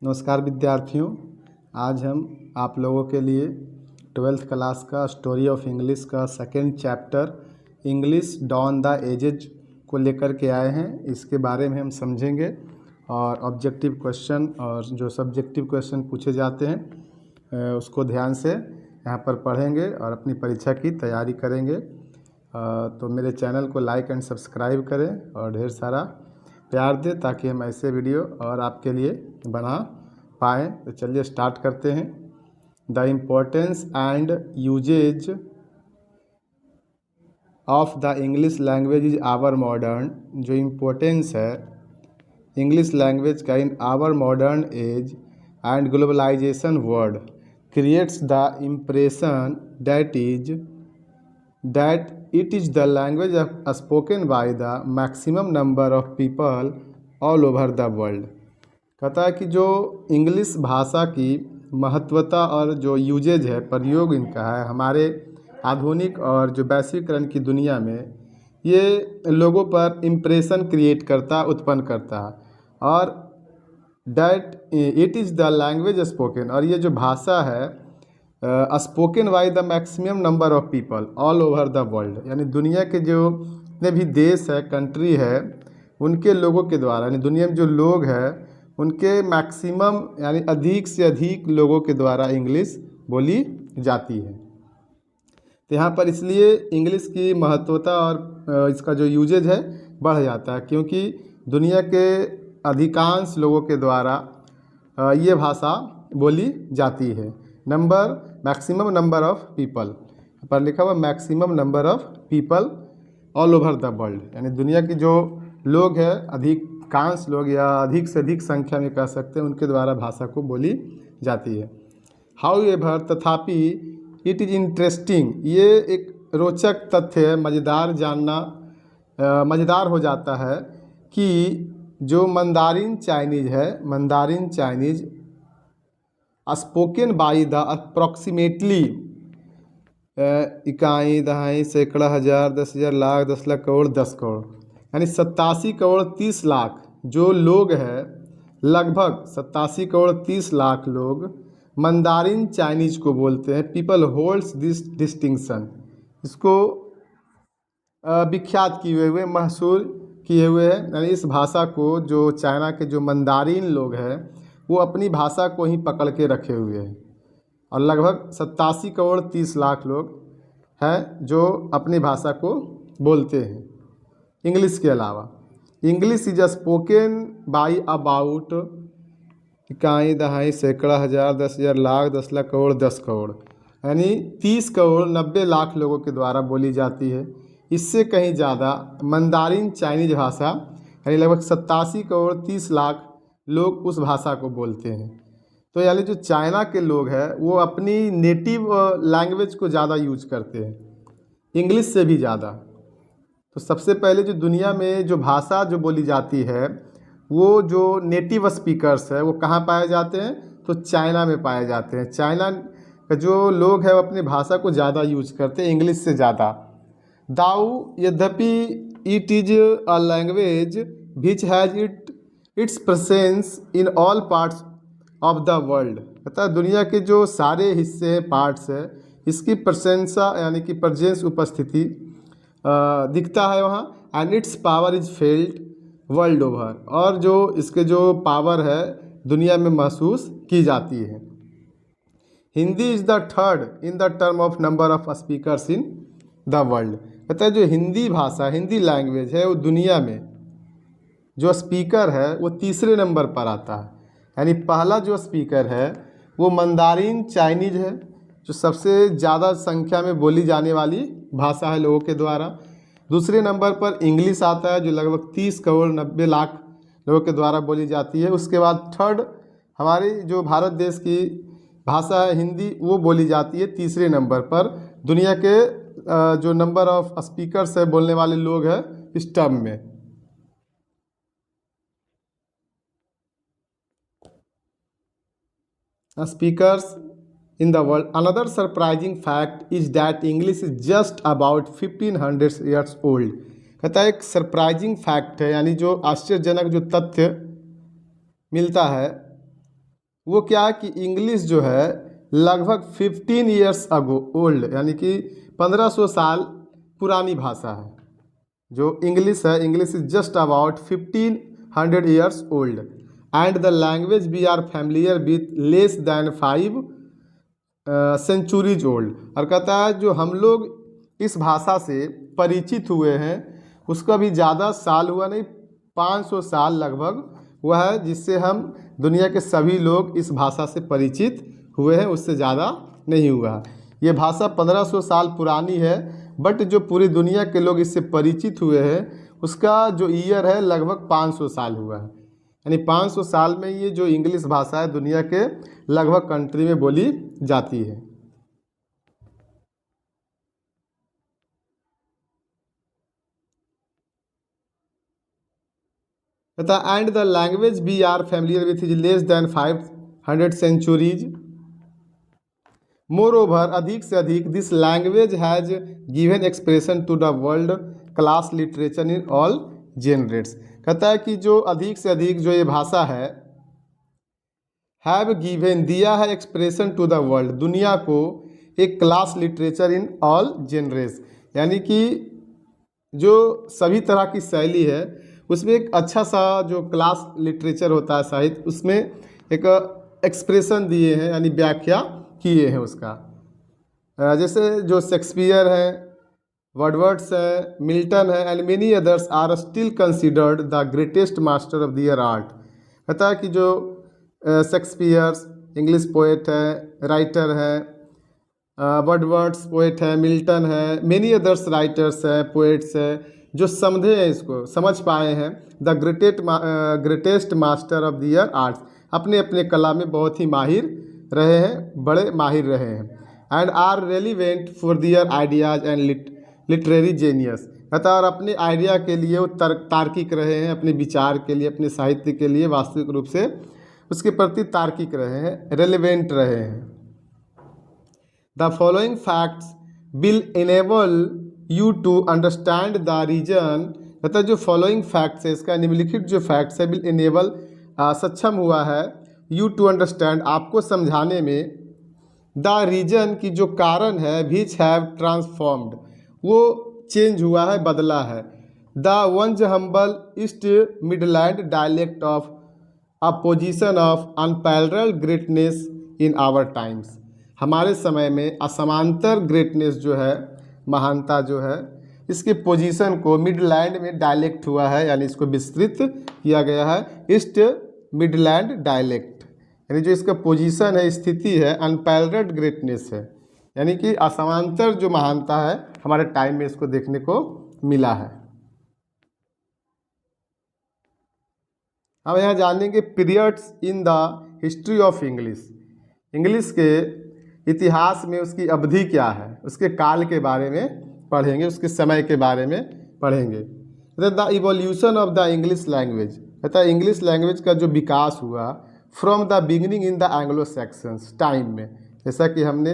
नमस्कार विद्यार्थियों। आज हम आप लोगों के लिए 12th क्लास का स्टोरी ऑफ इंग्लिश का second chapter English dawn the ages को लेकर के आए हैं। इसके बारे में हम समझेंगे और ऑब्जेक्टिव क्वेश्चन और जो सब्जेक्टिव क्वेश्चन पूछे जाते हैं उसको ध्यान से यहाँ पर पढ़ेंगे और अपनी परीक्षा की तैयारी करेंगे। तो मेरे चैनल को लाइक एंड सब्सक्राइब करें और ढेर सारा प्यार दें ताकि हम ऐसे वीडियो और आपके लिए बना पाएँ। तो चलिए स्टार्ट करते हैं। The importance and usages of the English language is our modern. जो इम्पोर्टेंस है इंग्लिश लैंग्वेज का in our modern age and globalization world creates the impression that it is the language spoken by the maximum number of people all over the world। कहता है कि जो English भाषा की महत्वता और जो यूजेज है, प्रयोग इनका है हमारे आधुनिक और जो वैश्वीकरण की दुनिया में, ये लोगों पर इम्प्रेशन क्रिएट करता, उत्पन्न करता है। और that it is the language spoken, और ये जो भाषा है spoken by the maximum number of people all over the world, यानी दुनिया के जो जितने भी देश है, कंट्री है, उनके लोगों के द्वारा, यानी दुनिया में जो लोग हैं उनके मैक्सिमम यानी अधिक से अधिक लोगों के द्वारा इंग्लिश बोली जाती है। तो यहाँ पर इसलिए इंग्लिश की महत्वता और इसका जो यूजेज है बढ़ जाता है, क्योंकि दुनिया के अधिकांश लोगों के द्वारा ये भाषा बोली जाती है। मैक्सिमम नंबर ऑफ पीपल पर लिखा हुआ maximum number of people all over the world, यानी दुनिया की जो लोग हैं, अधिकांश लोग या अधिक से अधिक संख्या में कह सकते हैं, उनके द्वारा भाषा को बोली जाती है। हाउ एवर, तथापि, इट इज़ इंटरेस्टिंग, ये एक रोचक तथ्य है, मज़ेदार जानना मज़ेदार हो जाता है कि जो मंदारिन चाइनीज़ है, Mandarin Chinese spoken by the approximately इकाई दहाई सैकड़ा हज़ार 10,000 लाख 10 लाख करोड़ 10 करोड़, यानी 87 करोड़ 30 लाख जो लोग हैं, लगभग 87 करोड़ 30 लाख लोग मंदारिन चाइनीज़ को बोलते हैं। पीपल होल्ड्स दिस डिस्टिंक्शन, इसको विख्यात किए हुए, मशहूर किए हुए हैं, यानी इस भाषा को जो चाइना के जो मंदारिन लोग हैं वो अपनी भाषा को ही पकड़ के रखे हुए हैं। और लगभग 87 करोड़ 30 लाख लोग हैं जो अपनी भाषा को बोलते हैं इंग्लिश के अलावा। English is spoken by about इकाई दहाई सैकड़ा हज़ार 10,000 लाख 10 लाख करोड़ 10 करोड़, यानी 30 करोड़ 90 लाख लोगों के द्वारा बोली जाती है। इससे कहीं ज़्यादा मंदारिन चाइनीज भाषा, यानी लगभग 87 करोड़ 30 लाख लोग उस भाषा को बोलते हैं। तो यानी जो चाइना के लोग हैं वो अपनी नेटिव लैंग्वेज को ज़्यादा यूज करते हैं, इंग्लिश से भी ज़्यादा। तो सबसे पहले जो दुनिया में जो भाषा जो बोली जाती है, वो जो नेटिव स्पीकर्स है वो कहाँ पाए जाते हैं? तो चाइना में पाए जाते हैं। चाइना के जो लोग हैं वो अपनी भाषा को ज़्यादा यूज करते हैं, इंग्लिश से ज़्यादा। दाऊ, यद्यपि it is a language which has its presence in all parts of the world, अतः दुनिया के जो सारे हिस्से हैं, पार्ट्स है, इसकी प्रशंसा यानी कि प्रेजेंस, उपस्थिति दिखता है वहाँ। And it's power is felt world over, और जो इसके जो पावर है दुनिया में महसूस की जाती है। Hindi is the third in the term of number of speakers in the world, कहता है जो हिंदी भाषा, हिंदी लैंग्वेज है वो दुनिया में जो स्पीकर है वो तीसरे नंबर पर आता है। यानी पहला जो स्पीकर है वो मंदारिन चाइनीज है, जो सबसे ज़्यादा संख्या में बोली जाने वाली भाषा है लोगों के द्वारा। दूसरे नंबर पर इंग्लिश आता है जो लगभग 30 करोड़ 90 लाख लोगों के द्वारा बोली जाती है। उसके बाद थर्ड हमारी जो भारत देश की भाषा है हिंदी, वो बोली जाती है तीसरे नंबर पर दुनिया के जो नंबर ऑफ स्पीकर्स है, बोलने वाले लोग हैं इस टर्म में। Speakers in the world. Another surprising fact is that English is just about 1500 years old। कहता है एक सरप्राइजिंग फैक्ट है, यानी जो आश्चर्यजनक जो तथ्य मिलता है वो क्या है कि इंग्लिश जो है लगभग 15 ईयर्स अगो ओल्ड, यानी कि 1500 साल पुरानी भाषा है। जो इंग्लिश है, English is just about 1500 years old and the language we are familiar with less than 5 centuries old. और कहता है जो हम लोग इस भाषा से परिचित हुए हैं उसका भी ज़्यादा साल हुआ नहीं, 500 साल लगभग हुआ है जिससे हम दुनिया के सभी लोग इस भाषा से परिचित हुए हैं, उससे ज़्यादा नहीं हुआ है। ये भाषा 1500 साल पुरानी है, बट जो पूरी दुनिया के लोग इससे परिचित हुए हैं उसका जो ईयर है लगभग 500 साल हुआ है। यानी 500 साल में ये जो इंग्लिश भाषा है दुनिया के लगभग कंट्री में बोली जाती है। And the language we are familiar with is less than 500 centuries. Moreover, अधिक से अधिक, this language has given expression to the world class literature in all generates. कहता है कि जो अधिक से अधिक जो ये भाषा है, हैव गिवन, दिया है, एक्सप्रेशन टू द वर्ल्ड, दुनिया को, एक class literature in all genres, यानी कि जो सभी तरह की शैली है उसमें एक अच्छा सा जो क्लास लिटरेचर होता है साहित्य, उसमें एक एक्सप्रेशन दिए हैं, यानी व्याख्या किए हैं उसका। जैसे जो शेक्सपियर है, वर्डवर्ड्स है, मिल्टन है and many others are still considered the greatest master of their art. कहता है कि जो शेक्सपियर्स इंग्लिश पोएट है, राइटर है, वर्डवर्ड्स पोएट है, मिल्टन है, मेनी अदर्स राइटर्स है, पोएट्स है, जो समझे हैं, इसको समझ पाए हैं, the greatest master of their arts, अपने अपने कला में बहुत ही माहिर रहे हैं, बड़े माहिर रहे हैं, and are relevant for their ideas and literary genius. कहता और अपने आइडिया के लिए वो तार्किक रहे हैं, अपने विचार के लिए, अपने साहित्य के लिए वास्तविक रूप से उसके प्रति तार्किक रहे हैं, रेलिवेंट रहे हैं। The following facts will enable you to understand the reason. कहता जो फॉलोइंग फैक्ट्स है, इसका निम्नलिखित जो फैक्ट्स है, विल इनेबल, सक्षम हुआ है, यू टू अंडरस्टैंड, आपको समझाने में, द रीजन की जो कारण है, विच हैव ट्रांसफॉर्म्ड, वो चेंज हुआ है, बदला है, the once humble East Midland dialect of a position of unparalleled greatness in our times. हमारे समय में असमांतर ग्रेटनेस जो है, महानता जो है, इसके पोजीशन को मिडलैंड में डायलेक्ट हुआ है, यानी इसको विस्तृत किया गया है, ईस्ट मिडलैंड डायलेक्ट, यानी जो इसका पोजीशन है, स्थिति है, अनपैरेलल्ड ग्रेटनेस है, यानी कि असमांतर जो महानता है हमारे टाइम में इसको देखने को मिला है। अब यहाँ जानेंगे periods in the history of English. English के इतिहास में उसकी अवधि क्या है, उसके काल के बारे में पढ़ेंगे, उसके समय के बारे में पढ़ेंगे। The evolution of the English language, कहता है इंग्लिश लैंग्वेज का जो विकास हुआ from the beginning in the Anglo Saxons time में, जैसा कि हमने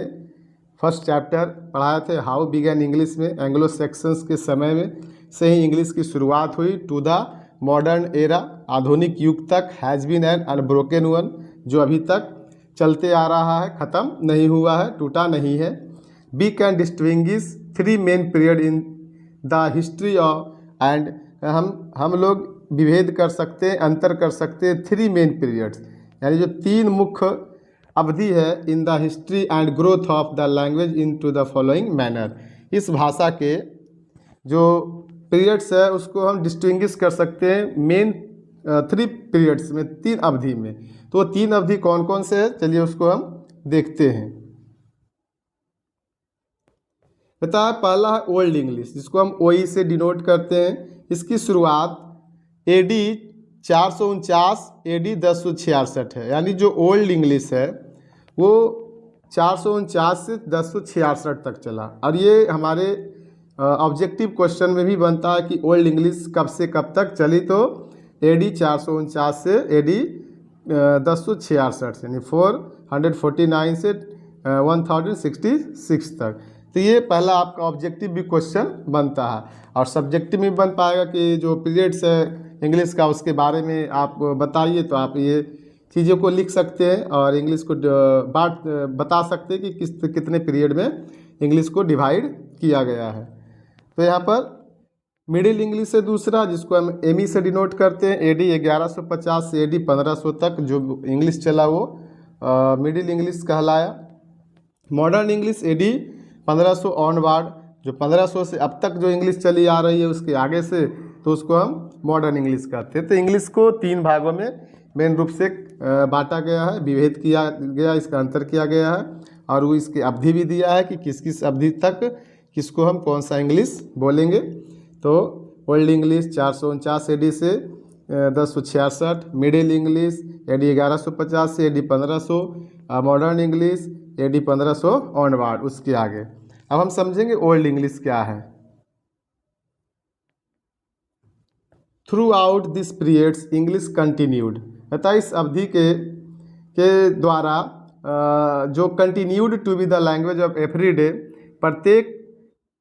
फर्स्ट चैप्टर पढ़ाए थे, हाउ बिगैन इंग्लिश में, एंग्लो सैक्सन्स के समय में से ही इंग्लिश की शुरुआत हुई, टू द मॉडर्न एरा, आधुनिक युग तक, has been an unbroken one, जो अभी तक चलते आ रहा है, ख़त्म नहीं हुआ है, टूटा नहीं है। We can distinguish 3 main period in the history of, and हम लोग विभेद कर सकते हैं, अंतर कर सकते हैं 3 मेन पीरियड्स, यानी जो 3 मुख्य अवधि है, in the history and growth of the language into the following manner. इस भाषा के जो पीरियड्स है उसको हम डिस्टिंग्विश कर सकते हैं मेन 3 पीरियड्स में, 3 अवधि में। तो 3 अवधि कौन कौन से है, चलिए उसको हम देखते हैं। पता है पहला है ओल्ड इंग्लिश, जिसको हम ओई से डिनोट करते हैं। इसकी शुरुआत AD 449 AD 1066 है, यानी जो ओल्ड इंग्लिश है वो 449 से 1066 तक चला। और ये हमारे ऑब्जेक्टिव क्वेश्चन में भी बनता है कि ओल्ड इंग्लिश कब से कब तक चली, तो AD 449 से AD 1066 यानी 449 से 1066 तक। तो ये पहला आपका ऑब्जेक्टिव भी क्वेश्चन बनता है, और सब्जेक्टिव में बन पाएगा कि जो पीरियड्स है इंग्लिश का उसके बारे में आप बताइए, तो आप ये चीज़ों को लिख सकते हैं और इंग्लिश को बता सकते हैं कि कितने पीरियड में इंग्लिश को डिवाइड किया गया है। तो यहाँ पर मिडिल इंग्लिश से दूसरा, जिसको हम एमी से डिनोट करते हैं, AD 1150 से AD 1500 तक जो इंग्लिश चला वो मिडिल इंग्लिश कहलाया। मॉडर्न इंग्लिश AD 1500 ऑनवर्ड, जो 1500 से अब तक जो इंग्लिश चली आ रही है उसके आगे से, तो उसको हम मॉडर्न इंग्लिश कहते हैं। तो इंग्लिश को 3 भागों में मेन रूप से बांटा गया है, विभेद किया गया, इसका अंतर किया गया है और वो इसकी अवधि भी दिया है कि किस किस अवधि तक किसको हम कौन सा इंग्लिश बोलेंगे। तो ओल्ड इंग्लिश 449 AD से 1066, मिडिल इंग्लिश AD 1150 से AD 1500, modern English AD 1500 onward उसके आगे। अब हम समझेंगे ओल्ड इंग्लिश क्या है। Throughout this periods English continued, अतः इस अवधि के द्वारा जो continued to be the language of every day, प्रत्येक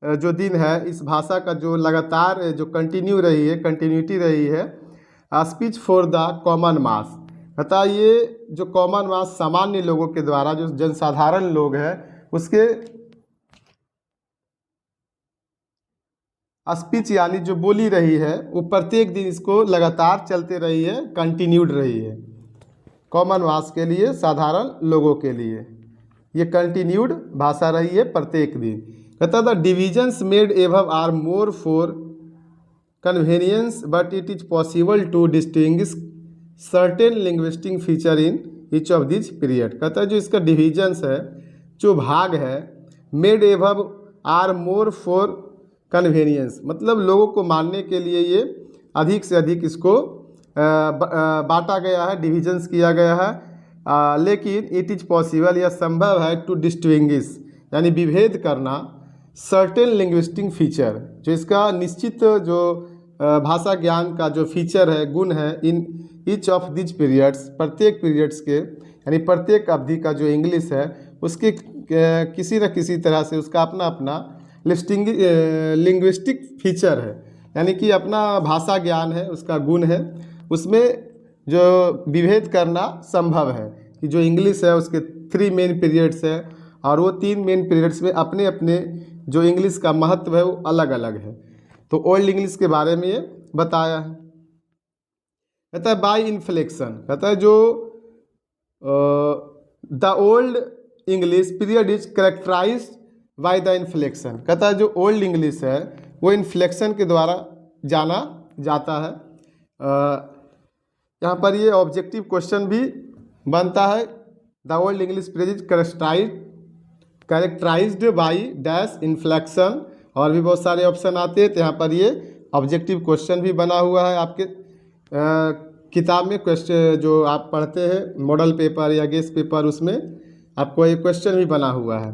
जो दिन है इस भाषा का जो लगातार जो कंटिन्यू रही है, कंटिन्यूटी रही है। स्पीच फॉर द कॉमन मास, अतः ये जो कॉमन मास सामान्य लोगों के द्वारा, जो जनसाधारण लोग हैं उसके स्पीच यानी जो बोली रही है वो प्रत्येक दिन इसको लगातार चलते रही है, कंटिन्यूड रही है। कॉमन मास के लिए, साधारण लोगों के लिए ये कंटिन्यूड भाषा रही है प्रत्येक दिन। कहता the divisions made above are more for convenience but it is possible to distinguish certain linguistic feature in each of this period. कहता है जो इसका डिविजन्स है, जो भाग है, made above are more for convenience, मतलब लोगों को मानने के लिए ये अधिक से अधिक इसको बांटा गया है, डिविजन्स किया गया है। लेकिन इट इज़ पॉसिबल, यह संभव है, टू डिस्टिंग्विश यानी विभेद करना, सर्टेन लिंग्विस्टिक फीचर, जो इसका निश्चित जो भाषा ज्ञान का जो फीचर है, गुण है, इन ईच ऑफ दिज पीरियड्स, प्रत्येक पीरियड्स के यानी प्रत्येक अवधि का जो इंग्लिश है उसके किसी न किसी तरह से उसका अपना अपना लिंग्विस्टिक फीचर है, यानी कि अपना भाषा ज्ञान है, उसका गुण है, उसमें जो विभेद करना संभव है कि जो इंग्लिश है उसके 3 मेन पीरियड्स है और वो 3 मेन पीरियड्स में अपने अपने जो इंग्लिश का महत्व है वो अलग अलग है। तो ओल्ड इंग्लिश के बारे में ये बताया है। कहता है बाय इन्फ्लेक्शन, कहता है जो the old English period is characterised by the inflection, कहता है जो ओल्ड इंग्लिश है वो इन्फ्लेक्शन के द्वारा जाना जाता है। यहाँ पर ये ऑब्जेक्टिव क्वेश्चन भी बनता है। The old English period is characterized by dash inflection, और भी बहुत सारे ऑप्शन आते हैं। तो यहाँ पर ये ऑब्जेक्टिव क्वेश्चन भी बना हुआ है आपके किताब में, क्वेश्चन जो आप पढ़ते हैं मॉडल पेपर या गेस्ट पेपर, उसमें आपको एक क्वेश्चन भी बना हुआ है।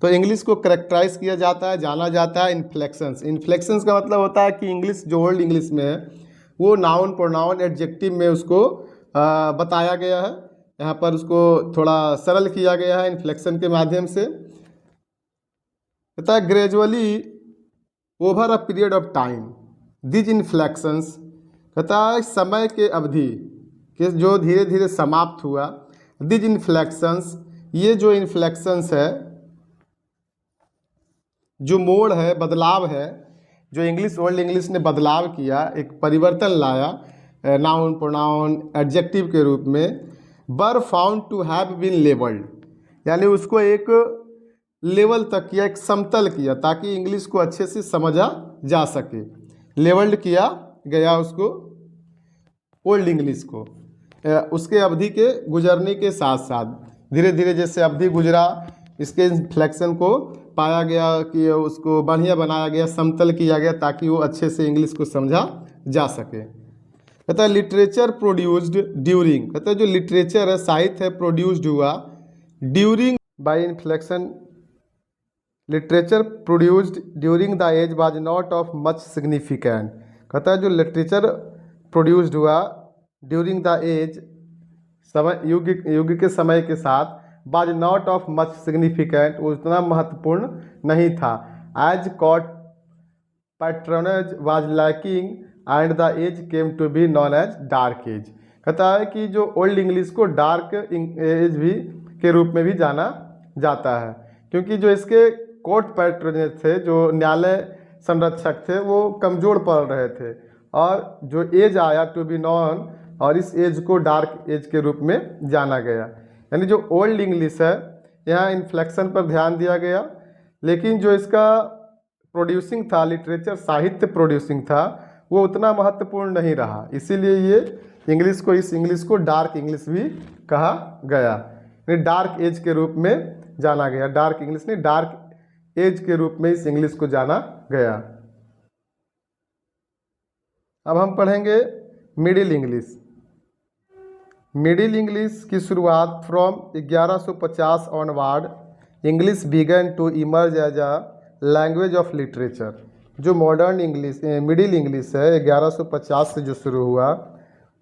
तो इंग्लिश को करेक्टराइज किया जाता है, जाना जाता है इन्फ्लेक्शंस। इन्फ्लेक्शंस का मतलब होता है कि इंग्लिश जो ओल्ड इंग्लिश में है वो नाउन प्रोनाउन एडजेक्टिव में उसको बताया गया है। यहाँ पर उसको थोड़ा सरल किया गया है इन्फ्लेक्शन के माध्यम से। कहता है gradually over a period of time these inflections, कहता है समय के अवधि के जो धीरे धीरे समाप्त हुआ, दिज इन्फ्लेक्शंस, ये जो इन्फ्लेक्शंस है, जो मोड़ है, बदलाव है, जो इंग्लिश ओल्ड इंग्लिश ने बदलाव किया, एक परिवर्तन लाया नाउन प्रोनाउन एडजेक्टिव के रूप में, were found to have been levelled, यानी उसको एक लेवल तक किया, एक समतल किया ताकि इंग्लिश को अच्छे से समझा जा सके। लेवल्ड किया गया उसको ओल्ड इंग्लिश को, उसके अवधि के गुजरने के साथ साथ धीरे धीरे जैसे अवधि गुजरा, इसके इन्फ्लेक्शन को पाया गया कि उसको बढ़िया बनाया गया, समतल किया गया ताकि वो अच्छे से इंग्लिश को समझा जा सके। कहता है लिटरेचर प्रोड्यूस्ड ड्यूरिंग, कहता है जो लिटरेचर है, साहित्य है, प्रोड्यूस्ड हुआ during by inflection, literature produced during the age was not of much significant, कहता है जो लिटरेचर प्रोड्यूस्ड हुआ ड्यूरिंग द एज, समय युग के समय के साथ, was not of much significant, उतना महत्वपूर्ण नहीं था, as court patronage was lacking and the age came to be known as dark age, कहता है कि जो ओल्ड इंग्लिश को डार्क एज भी के रूप में भी जाना जाता है, क्योंकि जो इसके कोर्ट पैट्रोनेज थे, जो न्यायालय संरक्षक थे, वो कमज़ोर पड़ रहे थे, और जो एज आया टू बी नॉन, और इस एज को डार्क एज के रूप में जाना गया। यानी जो ओल्ड इंग्लिश है, यहाँ इन्फ्लेक्शन पर ध्यान दिया गया, लेकिन जो इसका प्रोड्यूसिंग था, लिटरेचर साहित्य प्रोड्यूसिंग था, वो उतना महत्वपूर्ण नहीं रहा, इसीलिए ये इंग्लिश को, इस इंग्लिश को डार्क इंग्लिश भी कहा गया, डार्क एज के रूप में जाना गया। डार्क इंग्लिश नहीं, डार्क एज के रूप में इस इंग्लिश को जाना गया। अब हम पढ़ेंगे मिडिल इंग्लिश। मिडिल इंग्लिश की शुरुआत from 1150 onward English began to emerge as a language of literature. जो मॉडर्न इंग्लिश, मिडिल इंग्लिश है, 1150 से जो शुरू हुआ,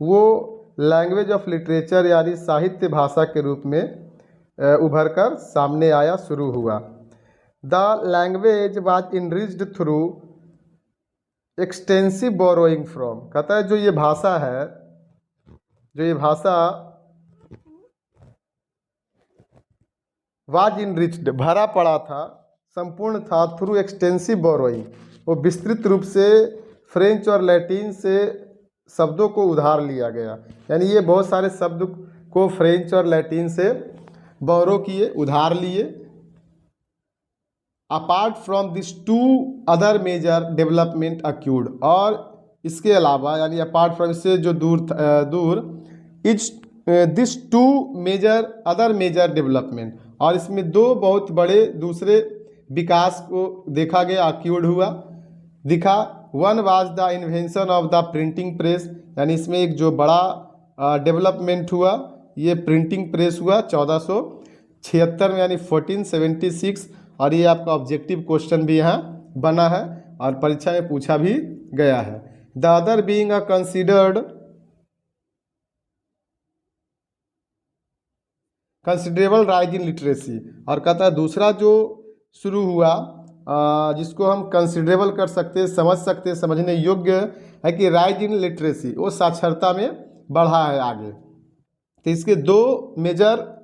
वो लैंग्वेज ऑफ लिटरेचर यानी साहित्य भाषा के रूप में उभर कर सामने आया, शुरू हुआ। The language was enriched through extensive borrowing from. कहता है जो ये भाषा है, जो ये भाषा वाज इनरिच्ड, भरा पड़ा था, संपूर्ण था, थ्रू एक्सटेंसिव बोरोइंग, वो विस्तृत रूप से फ्रेंच और लैटिन से शब्दों को उधार लिया गया। यानी ये बहुत सारे शब्द को फ्रेंच और लैटिन से बोरो किए, उधार लिए। Apart from this two other major development occurred, और इसके अलावा, यानी अपार्ट फ्रॉम, इससे जो दूर each this two major other major development, और इसमें दो बहुत बड़े दूसरे विकास को देखा गया, अक्यूर्ड हुआ, दिखा। One was the invention of the printing press, यानी इसमें एक जो बड़ा डेवलपमेंट हुआ, ये प्रिंटिंग प्रेस हुआ 1476 में, यानी 1476, और ये आपका ऑब्जेक्टिव क्वेश्चन भी यहाँ बना है और परीक्षा में पूछा भी गया है। The other being a considerable rise in literacy, और कहता है दूसरा जो शुरू हुआ, जिसको हम कंसिडरेबल कर सकते, समझ सकते, समझने योग्य है, कि राइज इन लिटरेसी, वो साक्षरता में बढ़ा है आगे। तो इसके दो मेजर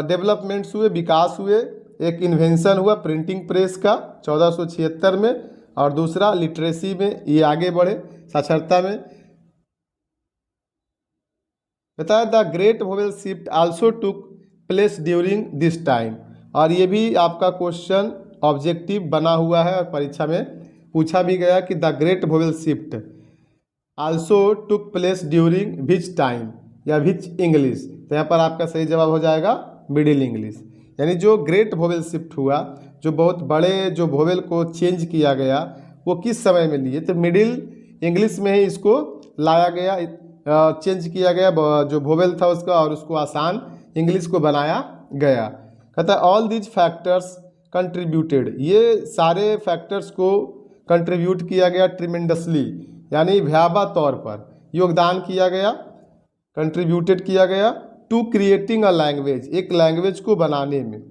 डेवलपमेंट्स हुए, विकास हुए। एक इन्वेंशन हुआ प्रिंटिंग प्रेस का 1476 में, और दूसरा लिटरेसी में ये आगे बढ़े, साक्षरता में। बताया the great vowel shift also took place during this time, और ये भी आपका क्वेश्चन ऑब्जेक्टिव बना हुआ है और परीक्षा में पूछा भी गया कि the great vowel shift also took place during which time, या विच इंग्लिश। तो यहाँ पर आपका सही जवाब हो जाएगा मिडिल इंग्लिश। यानी जो ग्रेट वोवेल शिफ्ट हुआ, जो बहुत बड़े जो वोवेल को चेंज किया गया, वो किस समय में लिए, तो मिडिल इंग्लिश में ही इसको लाया गया, चेंज किया गया जो वोवेल था उसका, और उसको आसान इंग्लिश को बनाया गया। कहता है ऑल दीज फैक्टर्स कंट्रीब्यूटेड, ये सारे फैक्टर्स को कंट्रीब्यूट किया गया ट्रिमेंडसली, यानी भयावह तौर पर योगदान किया गया, कंट्रीब्यूटेड किया गया, टू क्रिएटिंग अ लैंग्वेज, एक लैंग्वेज को बनाने में,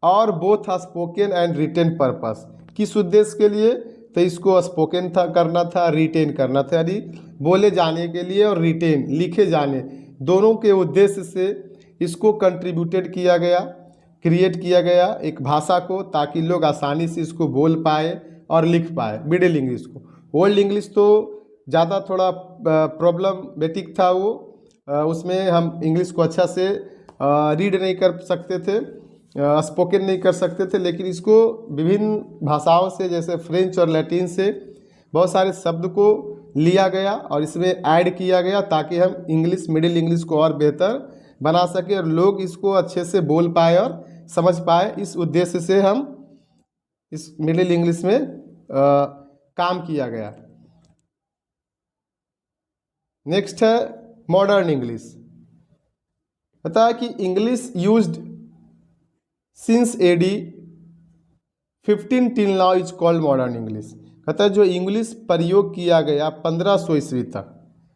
और both spoken and written purpose, किस उद्देश्य के लिए, तो इसको स्पोकन था करना था, रिटेन करना था, यानी बोले जाने के लिए और रिटेन लिखे जाने, दोनों के उद्देश्य से इसको कंट्रीब्यूटेड किया गया, क्रिएट किया गया एक भाषा को, ताकि लोग आसानी से इसको बोल पाए और लिख पाए मिडिल इंग्लिश को। ओल्ड इंग्लिश तो ज़्यादा थोड़ा प्रॉब्लमेटिक था, वो उसमें हम इंग्लिश को अच्छा से रीड नहीं कर सकते थे, स्पोकन नहीं कर सकते थे, लेकिन इसको विभिन्न भाषाओं से, जैसे फ्रेंच और लैटिन से बहुत सारे शब्द को लिया गया और इसमें ऐड किया गया, ताकि हम इंग्लिश, मिडिल इंग्लिश को और बेहतर बना सके और लोग इसको अच्छे से बोल पाए और समझ पाए। इस उद्देश्य से हम इस मिडिल इंग्लिश में काम किया गया। नेक्स्ट है मॉडर्न इंग्लिश। पता है कि English used since AD 15 till now is called modern English. कहता है जो इंग्लिश प्रयोग किया गया 1500 ईस्वी तक,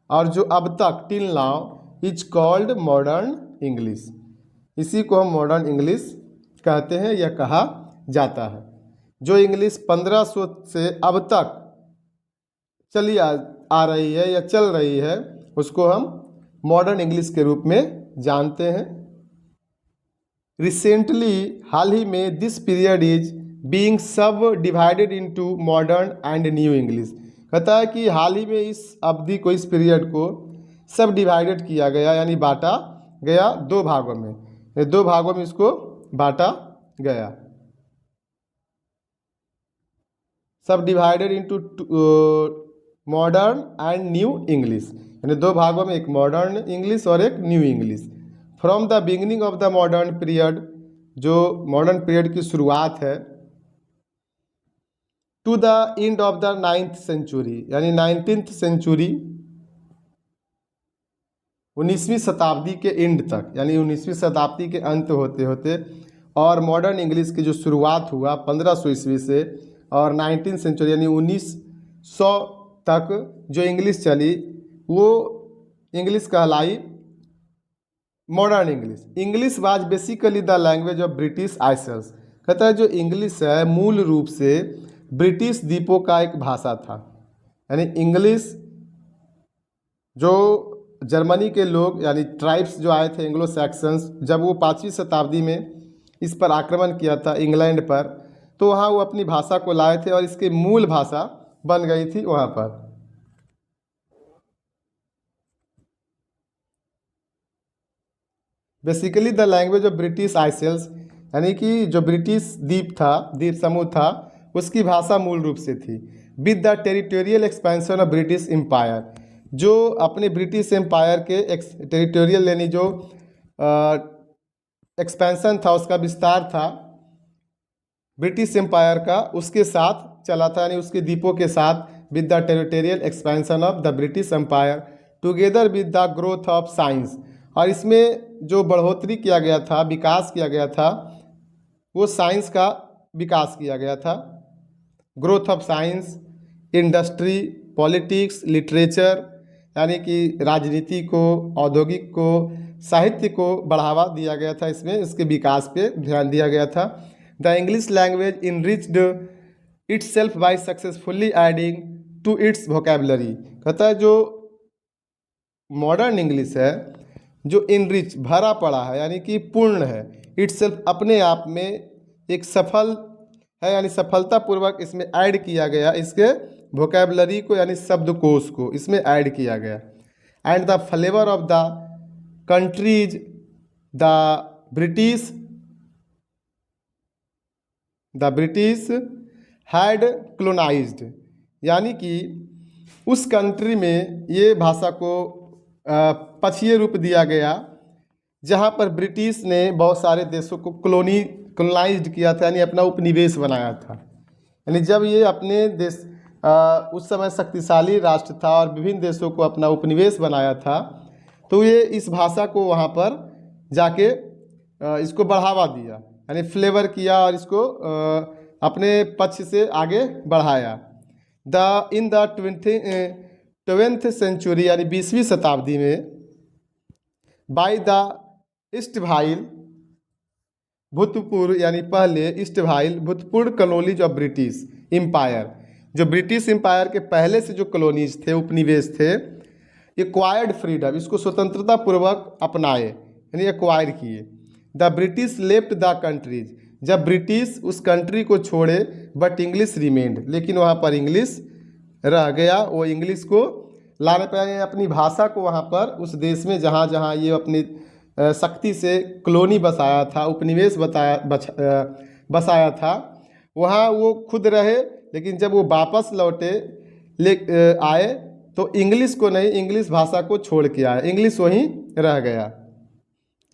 और जो अब तक till now is called modern English, इसी को हम मॉडर्न इंग्लिश कहते हैं या कहा जाता है। जो इंग्लिश 1500 से अब तक चली आ रही है या चल रही है, उसको हम मॉडर्न इंग्लिश के रूप में जानते हैं। रिसेंटली, हाल ही में, दिस पीरियड इज बीइंग सब divided into modern and new English. कहता है कि हाल ही में इस अवधि को, इस पीरियड को सब डिवाइडेड किया गया, यानी बांटा गया दो भागों में। ये दो भागों में इसको बांटा गया, सब divided into modern and new English, यानी दो भागों में, एक मॉडर्न इंग्लिश और एक new English. From the beginning of the modern period, जो मॉडर्न पीरियड की शुरुआत है, to the end of the 9th century, यानी 19th सेंचुरी, 19वीं शताब्दी के एंड तक, यानी 19वीं शताब्दी के अंत होते होते, और मॉडर्न इंग्लिश की जो शुरुआत हुआ 1500 ईस्वी से, और 19th सेंचुरी यानी 1900 तक जो इंग्लिश चली, वो इंग्लिश कहलाई modern English. English was basically the language of British Isles. कहता है जो इंग्लिश है मूल रूप से ब्रिटिश द्वीपों का एक भाषा था, यानी इंग्लिश जो जर्मनी के लोग, यानी ट्राइब्स जो आए थे एंग्लो सैक्सन्स, जब वो 5वीं शताब्दी में इस पर आक्रमण किया था इंग्लैंड पर, तो वहाँ वो अपनी भाषा को लाए थे और इसकी मूल भाषा बन गई थी वहाँ पर। Basically the language of British Isles, यानी कि जो ब्रिटिश द्वीप था, द्वीप समूह था, उसकी भाषा मूल रूप से थी। With the territorial expansion of British empire, जो अपने ब्रिटिश एम्पायर के टेरिटोरियल यानी जो एक्सपेंशन था, उसका विस्तार था ब्रिटिश एम्पायर का, उसके साथ चला था, यानी उसके द्वीपों के साथ। With the territorial expansion of the British empire together with the growth of science, और इसमें जो बढ़ोतरी किया गया था, विकास किया गया था, वो साइंस का विकास किया गया था। Growth of science, industry, politics, literature, यानी कि राजनीति को, औद्योगिक को, साहित्य को बढ़ावा दिया गया था, इसमें इसके विकास पे ध्यान दिया गया था। The English language enriched itself by successfully adding to its vocabulary. कहता है जो मॉडर्न इंग्लिश है, जो इनरिच, भरा पड़ा है, यानी कि पूर्ण है, इट्सेल्फ, अपने आप में एक सफल है, यानी सफलतापूर्वक इसमें ऐड किया गया, इसके वोकेबलरी को, यानी शब्दकोश को इसमें ऐड किया गया। And the flavour of the countries the British had colonised, यानी कि उस कंट्री में ये भाषा को पछिए रूप दिया गया जहाँ पर ब्रिटिश ने बहुत सारे देशों को कॉलोनाइज्ड किया था, यानी अपना उपनिवेश बनाया था। यानी जब ये अपने देश उस समय शक्तिशाली राष्ट्र था और विभिन्न देशों को अपना उपनिवेश बनाया था, तो ये इस भाषा को वहाँ पर जाके इसको बढ़ावा दिया, यानी फ्लेवर किया और इसको अपने पक्ष से आगे बढ़ाया। इन द 20th सेंचुरी, यानी 20वीं शताब्दी में, बाय द ईस्टवाइल भूतपूर्व, यानी पहले ईस्टवाइल भूतपूर्व कॉलोनीज ऑफ ब्रिटिश एम्पायर, जो ब्रिटिश एम्पायर के पहले से जो कॉलोनीज थे, उपनिवेश थे, एक्वायर्ड फ्रीडम, इसको स्वतंत्रता पूर्वक अपनाए, यानी एक्वायर किए। The British left the countries, जब ब्रिटिश उस कंट्री को छोड़े, बट इंग्लिश रिमेंड, लेकिन वहाँ पर इंग्लिश रह गया। वो इंग्लिश को लाने पर, अपनी भाषा को वहाँ पर उस देश में जहाँ जहाँ ये अपनी शक्ति से कॉलोनी बसाया था, उपनिवेश बसाया था, वहाँ वो खुद रहे। लेकिन जब वो वापस लौटे आए तो इंग्लिश को नहीं, इंग्लिश भाषा को छोड़ के आए, इंग्लिश वहीं रह गया,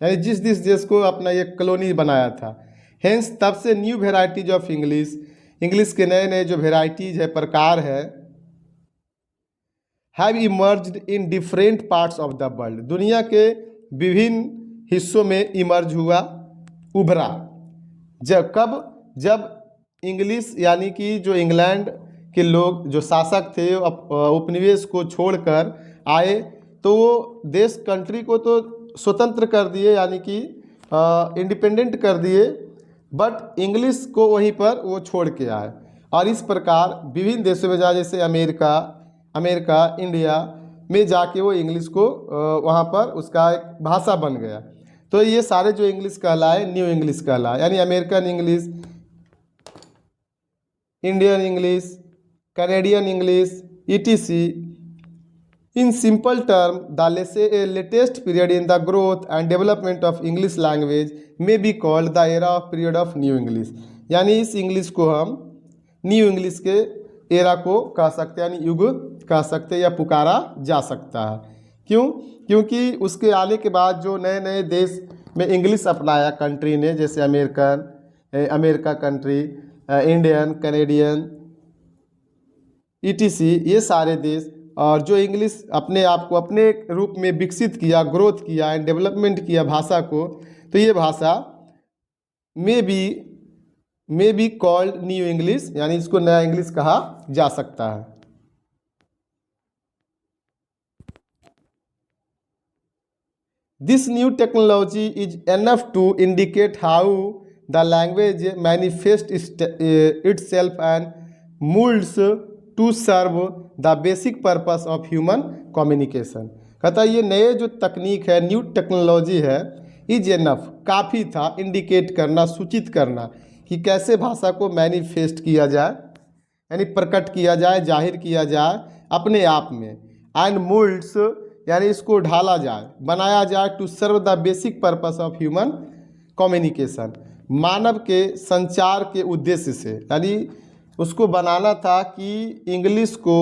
यानी जिस देश को अपना ये कॉलोनी बनाया था। हेंस तब से न्यू वेराइटीज ऑफ इंग्लिश के नए नए जो वेराइटीज है, प्रकार है, have emerged in different parts of the world, दुनिया के विभिन्न हिस्सों में इमर्ज हुआ, उभरा। जब इंग्लिश, यानी कि जो इंग्लैंड के लोग, जो शासक थे, उपनिवेश को छोड़कर आए, तो वो देश, कंट्री को तो स्वतंत्र कर दिए, यानी कि इंडिपेंडेंट कर दिए, बट इंग्लिश को वहीं पर वो छोड़ के आए। और इस प्रकार विभिन्न देशों में जाए, जैसे अमेरिका, इंडिया में जाके वो इंग्लिश को वहाँ पर उसका एक भाषा बन गया। तो ये सारे जो इंग्लिश कहलाए न्यू इंग्लिश कहलाए, यानी American English, Indian English, Canadian English, etc. In simple term, the latest period in the growth and development of English language may be called the era of period of New English। यानी इस English को हम new English के era को कह सकते हैं, यानी युग कह सकते हैं या पुकारा जा सकता है। क्यों? क्योंकि उसके आने के बाद जो नए नए देश में इंग्लिश अपनाया कंट्री ने, जैसे America country, Indian, Canadian, etc, ये सारे देश, और जो इंग्लिश अपने आप को अपने रूप में विकसित किया, ग्रोथ किया एंड डेवलपमेंट किया भाषा को, तो ये भाषा may be called new English, यानी इसको नया इंग्लिश कहा जा सकता है। This new technology is enough to indicate how the language manifest itself and moulds to serve the basic purpose of human communication. कहता है ये नए जो तकनीक है, न्यू टेक्नोलॉजी है, इज एनफ, काफ़ी था, इंडिकेट करना, सूचित करना कि कैसे भाषा को मैनिफेस्ट किया जाए, यानी प्रकट किया जाए, जाहिर किया जाए अपने आप में, एंड मोल्ड्स, यानी इसको ढाला जाए, बनाया जाए, to serve the basic purpose of human communication, मानव के संचार के उद्देश्य से। यानी उसको बनाना था कि इंग्लिश को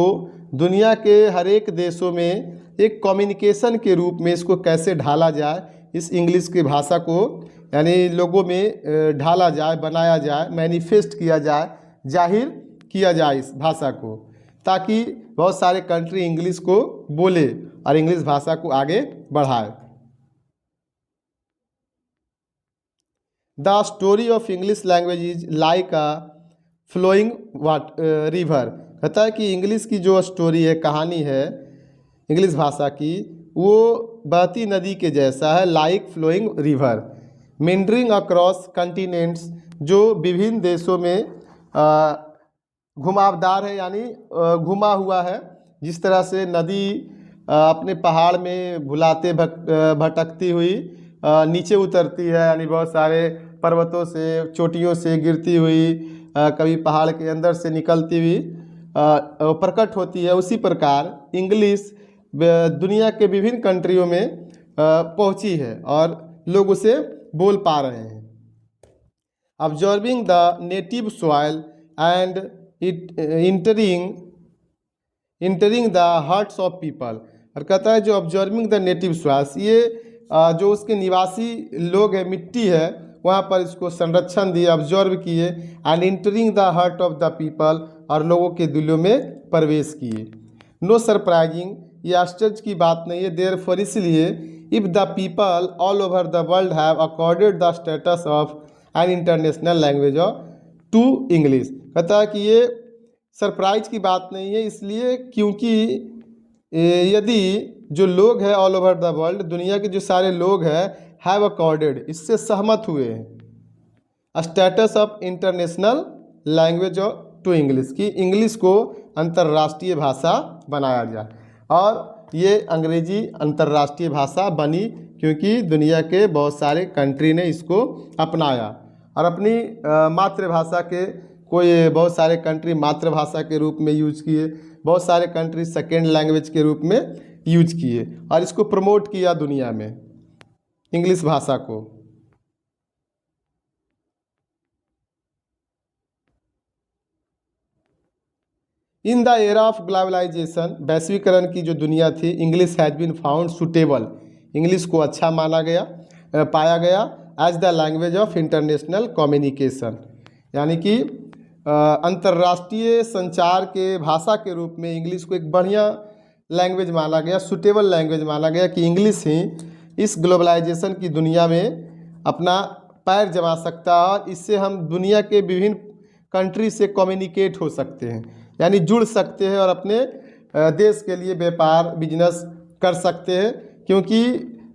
दुनिया के हर एक देशों में एक कम्युनिकेशन के रूप में इसको कैसे ढाला जाए, इस इंग्लिश की भाषा को यानी लोगों में ढाला जाए, बनाया जाए, मैनिफेस्ट किया जाए, जाहिर किया जाए इस भाषा को, ताकि बहुत सारे कंट्री इंग्लिश को बोले और इंग्लिश भाषा को आगे बढ़ाए। The story of English language is like a flowing river. कहता है कि इंग्लिश की जो स्टोरी है, कहानी है इंग्लिश भाषा की, वो बहती नदी के जैसा है, like flowing river, meandering across continents, जो विभिन्न देशों में घुमावदार है, यानी घुमा हुआ है। जिस तरह से नदी अपने पहाड़ में भुलाते भटकती हुई नीचे उतरती है, यानी बहुत सारे पर्वतों से, चोटियों से गिरती हुई, कभी पहाड़ के अंदर से निकलती हुई प्रकट होती है, उसी प्रकार इंग्लिश दुनिया के विभिन्न कंट्रियों में पहुंची है और लोग उसे बोल पा रहे हैं। Observing the native soil and entering the hearts of people. और कहता है जो ऑब्जर्विंग द नेटिव सॉइल्स, ये जो उसके निवासी लोग हैं, मिट्टी है, वहाँ पर इसको संरक्षण दिए, ऑब्जर्व किए, and entering the heart of the people, और लोगों के दिलों में प्रवेश किए। नो सरप्राइजिंग, ये आश्चर्य की बात नहीं है, देयरफॉर, इसलिए, if the people all over the world have accorded the status of an international language to English. कहता है कि ये सरप्राइज की बात नहीं है, इसलिए क्योंकि यदि जो लोग हैं ऑल ओवर द वर्ल्ड, दुनिया के जो सारे लोग हैं, हैव अकॉर्डेड, इससे सहमत हुए हैं, status of international language to English, की इंग्लिश को अंतर्राष्ट्रीय भाषा बनाया जाए। और ये अंग्रेजी अंतर्राष्ट्रीय भाषा बनी क्योंकि दुनिया के बहुत सारे कंट्री ने इसको अपनाया, और अपनी मातृभाषा के कोई बहुत सारे कंट्री मातृभाषा के रूप में यूज किए, बहुत सारे कंट्री सेकेंड लैंग्वेज के रूप में यूज किए, और इसको प्रमोट किया दुनिया में, इंग्लिश भाषा को। In the era of globalization, वैश्वीकरण की जो दुनिया थी, English has been found suitable, English को अच्छा पाया गया as the language of international communication, यानी कि अंतर्राष्ट्रीय संचार के भाषा के रूप में इंग्लिश को एक बढ़िया लैंग्वेज माना गया, सुटेबल लैंग्वेज माना गया, कि इंग्लिश ही इस ग्लोबलाइजेशन की दुनिया में अपना पैर जमा सकता है, और इससे हम दुनिया के विभिन्न कंट्री से कम्युनिकेट हो सकते हैं, यानी जुड़ सकते हैं और अपने देश के लिए व्यापार बिजनेस कर सकते हैं। क्योंकि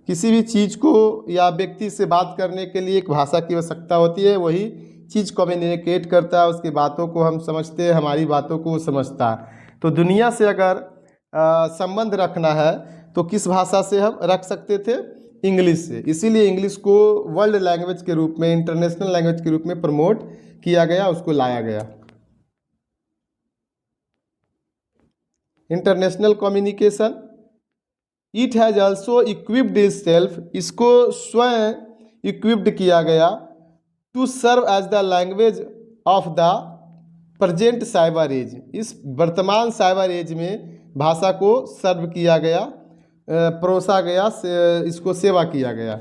किसी भी चीज़ को या व्यक्ति से बात करने के लिए एक भाषा की आवश्यकता होती है, वही चीज़ कम्युनिकेट करता है, उसकी बातों को हम समझते हैं, हमारी बातों को वो समझता है। तो दुनिया से अगर संबंध रखना है तो किस भाषा से हम रख सकते थे? इंग्लिश से। इसीलिए इंग्लिश को वर्ल्ड लैंग्वेज के रूप में, इंटरनेशनल लैंग्वेज के रूप में प्रमोट किया गया, उसको लाया गया। International communication, it has also equipped itself, इसको स्वयं इक्विप्ड किया गया to serve as the language of the present cyber age, इस वर्तमान साइबर एज में भाषा को सर्व किया गया, परोसा गया, इसको सेवा किया गया।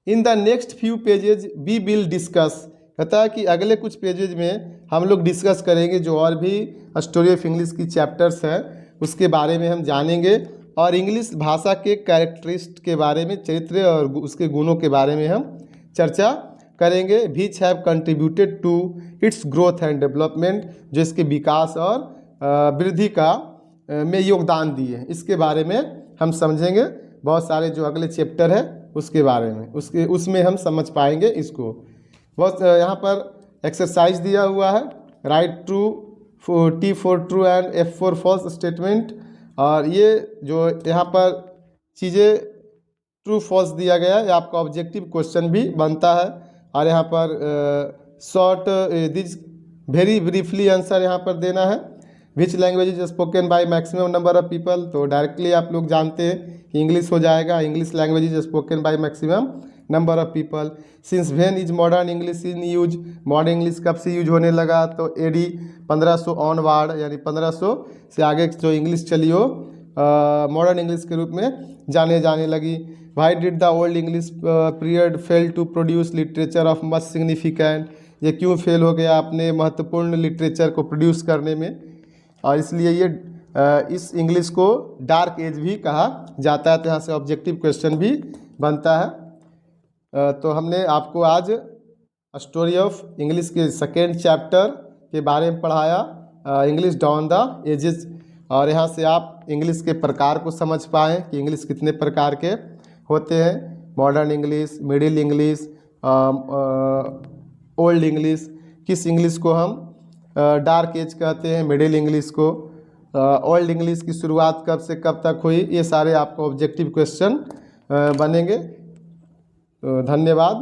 In the next few pages we will discuss, कहता है कि अगले कुछ पेजेज में हम लोग डिस्कस करेंगे जो और भी स्टोरी ऑफ इंग्लिश की चैप्टर्स हैं उसके बारे में हम जानेंगे, और इंग्लिश भाषा के कैरेक्टरिस्ट के बारे में, चरित्र और उसके गुणों के बारे में हम चर्चा करेंगे। Which have contributed to its growth and development, जो इसके विकास और वृद्धि का में योगदान दिए हैं, इसके बारे में हम समझेंगे। बहुत सारे जो अगले चैप्टर है उसके बारे में, उसमें हम समझ पाएंगे इसको। बहुत यहाँ पर एक्सरसाइज दिया हुआ है, write true, T for true and F for false statement, और ये जो यहाँ पर चीज़ें ट्रू फॉल्स दिया गया है, ये आपका ऑब्जेक्टिव क्वेश्चन भी बनता है। और यहाँ पर short this very briefly answer यहाँ पर देना है। Which language is spoken by maximum number of people, तो डायरेक्टली आप लोग जानते हैं कि इंग्लिश हो जाएगा। English language is spoken by maximum number of people. Since when is modern English in use, modern English कब से यूज होने लगा? तो AD 1500 ऑनवार्ड, यानी 1500 से आगे जो इंग्लिश चली हो मॉडर्न इंग्लिश के रूप में जाने लगी। Why did the old English period fail to produce literature of much significant, ये क्यों फेल हो गया अपने महत्वपूर्ण लिटरेचर को प्रोड्यूस करने में? और इसलिए ये इस इंग्लिश को डार्क एज भी कहा जाता है। तो यहाँ से ऑब्जेक्टिव क्वेश्चन भी बनता है। तो हमने आपको आज स्टोरी ऑफ इंग्लिश के सेकेंड चैप्टर के बारे में पढ़ाया, इंग्लिश डाउन द एजेस, और यहाँ से आप इंग्लिश के प्रकार को समझ पाएँ कि इंग्लिश कितने प्रकार के होते हैं। Modern English, middle English, old English, किस इंग्लिश को हम डार्क एज कहते हैं, मिडिल इंग्लिश को, ओल्ड इंग्लिश की शुरुआत कब से कब तक हुई, ये सारे आपको ऑब्जेक्टिव क्वेश्चन बनेंगे। धन्यवाद।